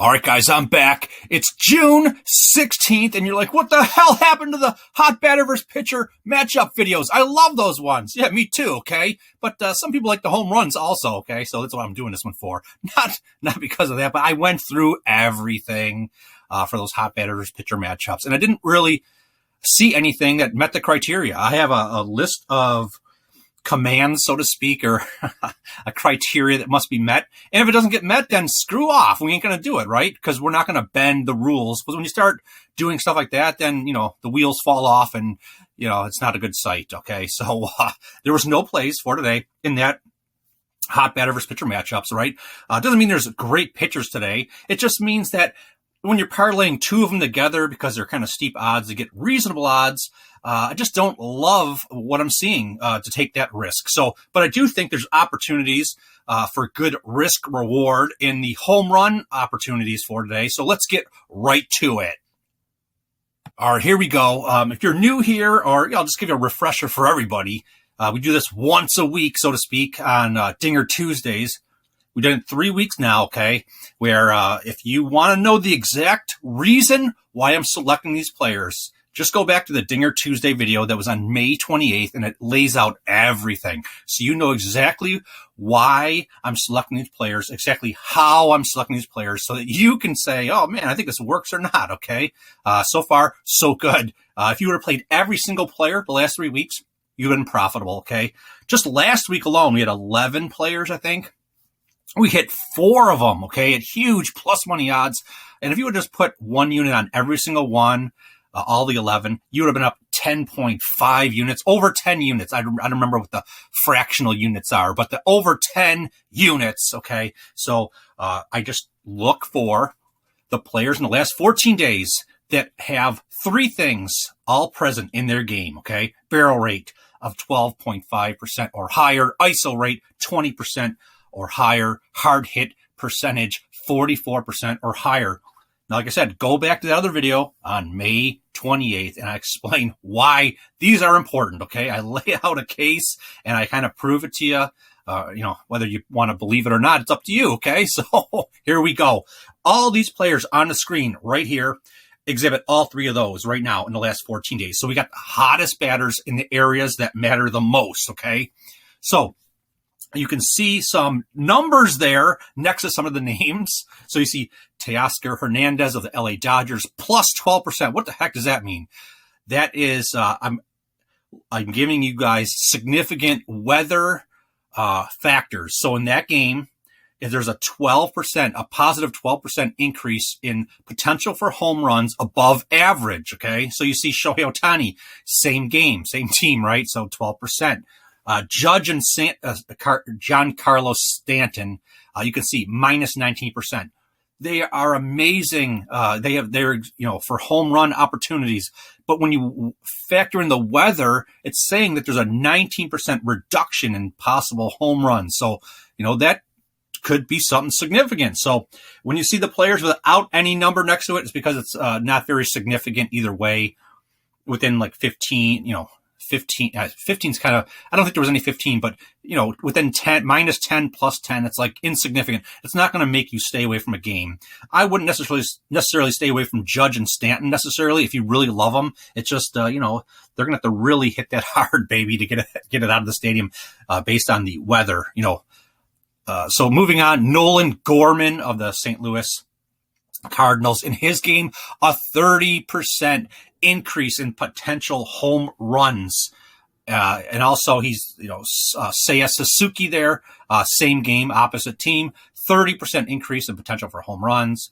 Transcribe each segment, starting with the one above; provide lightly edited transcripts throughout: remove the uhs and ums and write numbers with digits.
All right, guys, I'm back. It's June 16th, and you're like, what the hell happened to the hot batter versus pitcher matchup videos? I love those ones. Yeah, me too, okay? But some people like the home runs also, okay? So that's what I'm doing this one for. Not because of that, but I went through everything for those hot batter versus pitcher matchups, and I didn't really see anything that met the criteria. I have a list of commands, so to speak, or a criteria that must be met. And if it doesn't get met, then screw off. We ain't going to do it, right? Because we're not going to bend the rules. Because when you start doing stuff like that, then, the wheels fall off and, it's not a good sight. Okay. So there was no place for today in that hot batter versus pitcher matchups, right? It doesn't mean there's great pitchers today. It just means that when you're parlaying two of them together because they're kind of steep odds to get reasonable odds, I just don't love what I'm seeing to take that risk. But I do think there's opportunities for good risk reward in the home run opportunities for today. So let's get right to it. All right, here we go. If you're new here, or I'll just give you a refresher for everybody. We do this once a week, so to speak, on Dinger Tuesdays. We've done it 3 weeks now, okay, where if you want to know the exact reason why I'm selecting these players, just go back to the Dinger Tuesday video that was on May 28th, and it lays out everything. So you know exactly why I'm selecting these players, exactly how I'm selecting these players, so that you can say, oh, man, I think this works or not, okay? So far, so good. If you would have played every single player the last 3 weeks, you've been profitable, okay? Just last week alone, we had 11 players, I think. We hit 4 of them, okay, at huge plus money odds. And if you would just put 1 unit on every single one, all the 11, you would have been up 10.5 units, over 10 units. I don't remember what the fractional units are, but the over 10 units, okay? So I just look for the players in the last 14 days that have 3 things all present in their game, okay? Barrel rate of 12.5% or higher, ISO rate 20% or higher, hard hit percentage 44% or higher. Now, like I said, go back to the other video on May 28th, and I explain why these are important, okay? I lay out a case, and I kind of prove it to you. Whether you want to believe it or not, it's up to you, okay? So here we go. All these players on the screen right here exhibit all 3 of those right now in the last 14 days. So we got the hottest batters in the areas that matter the most, okay? So you can see some numbers there next to some of the names. So you see Teoscar Hernandez of the LA Dodgers plus 12%. What the heck does that mean? That is, I'm giving you guys significant weather factors. So in that game, if there's a positive 12% increase in potential for home runs above average, okay? So you see Shohei Ohtani, same game, same team, right? So 12%. Judge and Giancarlo Stanton, you can see minus 19%. They are amazing. They're for home run opportunities. But when you factor in the weather, it's saying that there's a 19% reduction in possible home runs. So, that could be something significant. So when you see the players without any number next to it, it's because it's not very significant either way. Within like 15, 15 is kind of, I don't think there was any 15, but, within 10, minus 10, plus 10, it's like insignificant. It's not going to make you stay away from a game. I wouldn't necessarily stay away from Judge and Stanton necessarily if you really love them. It's just, they're going to have to really hit that hard, baby, to get it out of the stadium based on the weather, So moving on, Nolan Gorman of the St. Louis Cardinals, in his game, a 30% increase in potential home runs. And also he's, Seiya Suzuki there, same game, opposite team, 30% increase in potential for home runs.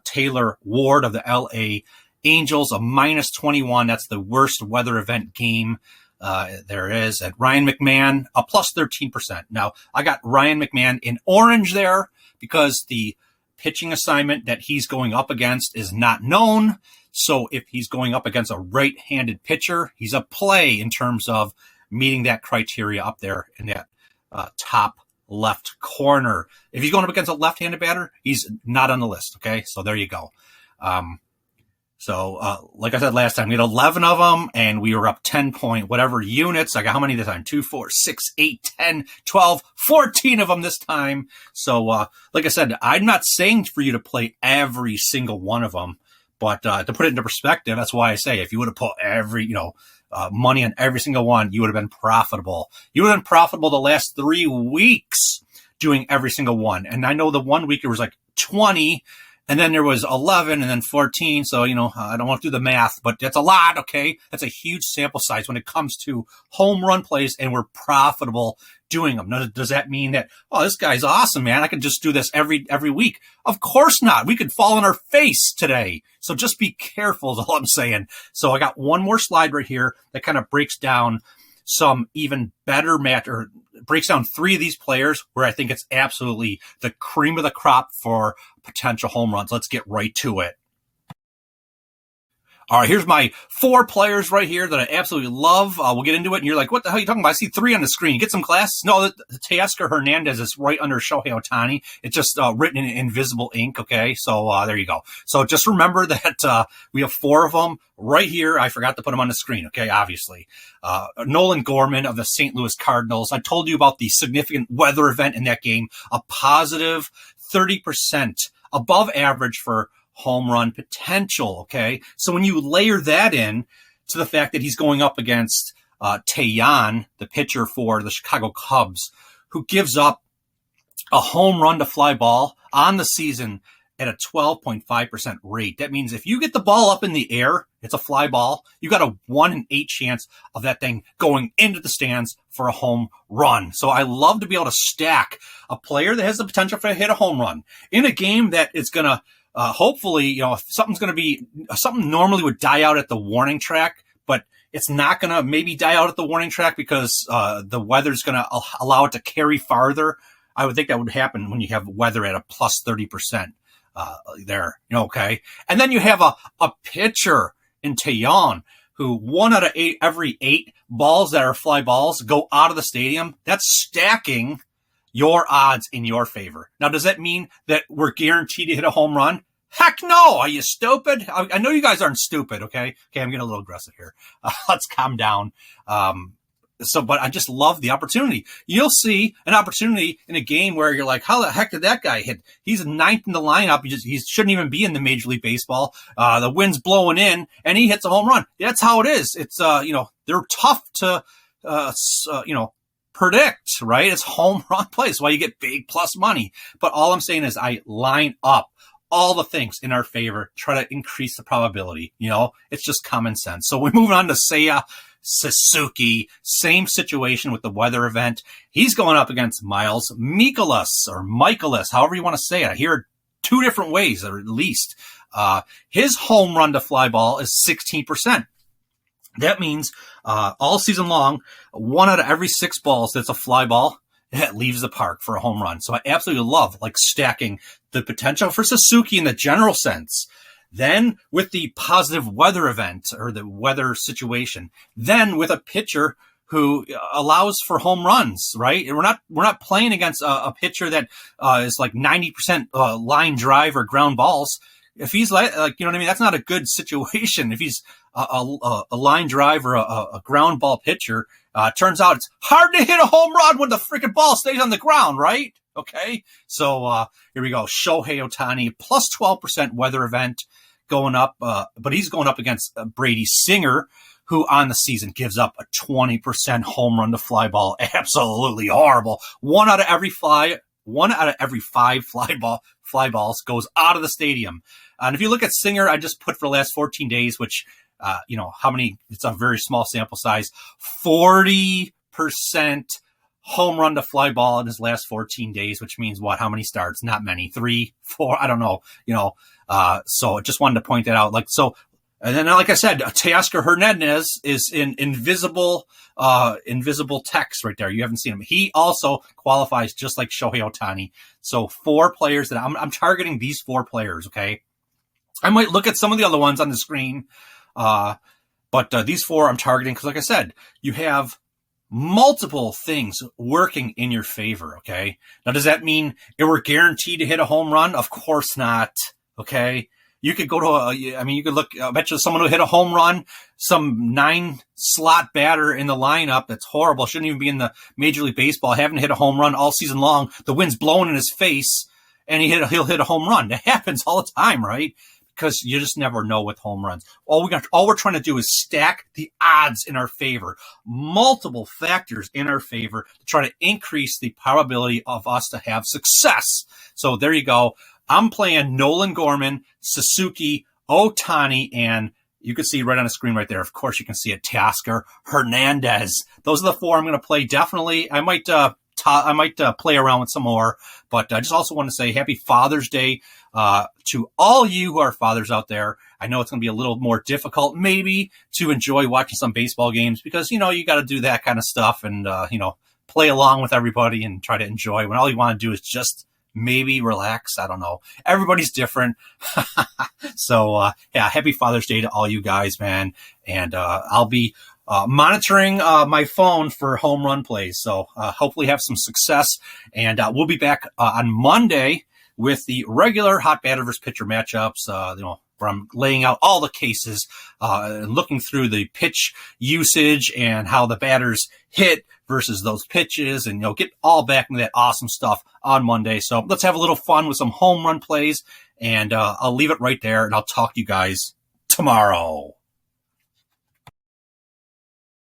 Taylor Ward of the LA Angels, a minus 21. That's the worst weather event game there is. And Ryan McMahon, a plus 13%. Now, I got Ryan McMahon in orange there because the pitching assignment that he's going up against is not known. So if he's going up against a right-handed pitcher, he's a play in terms of meeting that criteria up there in that top left corner. If he's going up against a left-handed batter, he's not on the list, okay? So there you go. So, like I said last time, we had 11 of them and we were up 10 point whatever units. I got how many this time? 2, 4, 6, 8, 10, 12, 14 of them this time. So, like I said, I'm not saying for you to play every single one of them, but, to put it into perspective, that's why I say if you would have put money on every single one, you would have been profitable. You would have been profitable the last 3 weeks doing every single one. And I know the 1 week it was like 20. And then there was 11 and then 14. So, I don't want to do the math, but that's a lot. Okay. That's a huge sample size when it comes to home run plays, and we're profitable doing them. Now, does that mean that, oh, this guy's awesome, man, I can just do this every week? Of course not. We could fall on our face today. So just be careful is all I'm saying. So I got one more slide right here that kind of breaks down some even better or breaks down 3 of these players where I think it's absolutely the cream of the crop for potential home runs. Let's get right to it. All right, here's my 4 players right here that I absolutely love. We'll get into it, and you're like, what the hell are you talking about? I see 3 on the screen. Get some glasses. No, the Teoscar Hernandez is right under Shohei Ohtani. It's just written in invisible ink, okay? So there you go. So just remember that we have 4 of them right here. I forgot to put them on the screen, okay, obviously. Nolan Gorman of the St. Louis Cardinals. I told you about the significant weather event in that game, a positive 30% above average for home run potential, okay? So when you layer that in to the fact that he's going up against Taillon, the pitcher for the Chicago Cubs, who gives up a home run to fly ball on the season at a 12.5% rate. That means if you get the ball up in the air, it's a fly ball, you got a 1 in 8 chance of that thing going into the stands for a home run. So I love to be able to stack a player that has the potential to hit a home run in a game that is going to hopefully, something normally would die out at the warning track, but it's not going to maybe die out at the warning track because the weather's going to allow it to carry farther. I would think that would happen when you have weather at a plus 30% there, okay? And then you have a pitcher in Taillon who 1 out of 8, every 8 balls that are fly balls go out of the stadium. That's stacking your odds in your favor. Now, does that mean that we're guaranteed to hit a home run? Heck no. Are you stupid? I know you guys aren't stupid. Okay. I'm getting a little aggressive here. Let's calm down. But I just love the opportunity. You'll see an opportunity in a game where you're like, how the heck did that guy hit? He's 9th in the lineup. He shouldn't even be in the Major League Baseball. The wind's blowing in and he hits a home run. That's how it is. It's, they're tough to, predict, right? It's home run plays. Why you get big plus money. But all I'm saying is I line up all the things in our favor, try to increase the probability. It's just common sense. So we're moving on to Seiya Suzuki. Same situation with the weather event. He's going up against Miles Mikolas or Michaelis, however you want to say it. I hear it 2 different ways, or at least. His home run to fly ball is 16%. That means all season long, 1 out of every 6 balls that's a fly ball that leaves the park for a home run. So I absolutely love stacking the potential for Suzuki in the general sense. Then with the positive weather event or the weather situation, then with a pitcher who allows for home runs, right? And we're not playing against a pitcher that is like 90% line drive or ground balls. If he's like, that's not a good situation. If he's a line drive or a ground ball pitcher, turns out it's hard to hit a home run when the freaking ball stays on the ground, right? Okay. So, here we go. Shohei Ohtani plus 12% weather event going up. But he's going up against Brady Singer, who on the season gives up a 20% home run to fly ball. Absolutely horrible. 1 out of every 5 fly balls goes out of the stadium. And if you look at Singer, I just put for the last 14 days, which, how many, it's a very small sample size, 40% home run to fly ball in his last 14 days, which means what? How many starts? Not many. 3, 4, I don't know, so I just wanted to point that out. And then, like I said, Teoscar Hernandez is in invisible text right there. You haven't seen him. He also qualifies just like Shohei Ohtani. So 4 players that I'm targeting these 4 players. Okay. I might look at some of the other ones on the screen. But these 4 I'm targeting because, like I said, you have multiple things working in your favor. Okay. Now, does that mean we're guaranteed to hit a home run? Of course not. Okay. You could go to you could look, I bet you someone who hit a home run, some 9-slot batter in the lineup that's horrible, shouldn't even be in the Major League Baseball, having hit a home run all season long. The wind's blowing in his face, and he'll hit a home run. That happens all the time, right? Because you just never know with home runs. All we're trying to do is stack the odds in our favor, multiple factors in our favor to try to increase the probability of us to have success. So there you go. I'm playing Nolan Gorman, Suzuki, Ohtani, and you can see right on the screen right there. Of course, you can see it, Teoscar Hernandez. Those are the 4 I'm going to play. Definitely, I might play around with some more, but I just also want to say happy Father's Day to all you who are fathers out there. I know it's going to be a little more difficult maybe to enjoy watching some baseball games because, you got to do that kind of stuff and, play along with everybody and try to enjoy when all you want to do is just maybe relax. I don't know. Everybody's different. So, happy Father's Day to all you guys, man. And I'll be monitoring my phone for home run plays. So hopefully have some success. And we'll be back on Monday with the regular hot batter versus pitcher matchups, where I'm laying out all the cases, looking through the pitch usage and how the batters hit versus those pitches and, get all back into that awesome stuff on Monday. So let's have a little fun with some home run plays, and I'll leave it right there, and I'll talk to you guys tomorrow.